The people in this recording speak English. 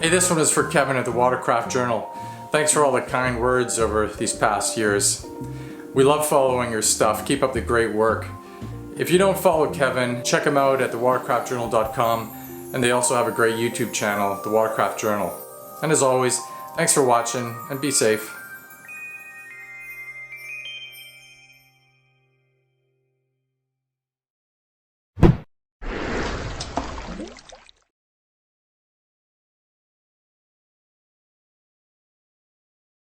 Hey, this one is for Kevin at the Watercraft Journal. Thanks for all the kind words over these past years. We love following your stuff. Keep up the great work. If you don't follow Kevin, check him out at thewatercraftjournal.com, and they also have a great YouTube channel, The Watercraft Journal. And as always, thanks for watching and be safe.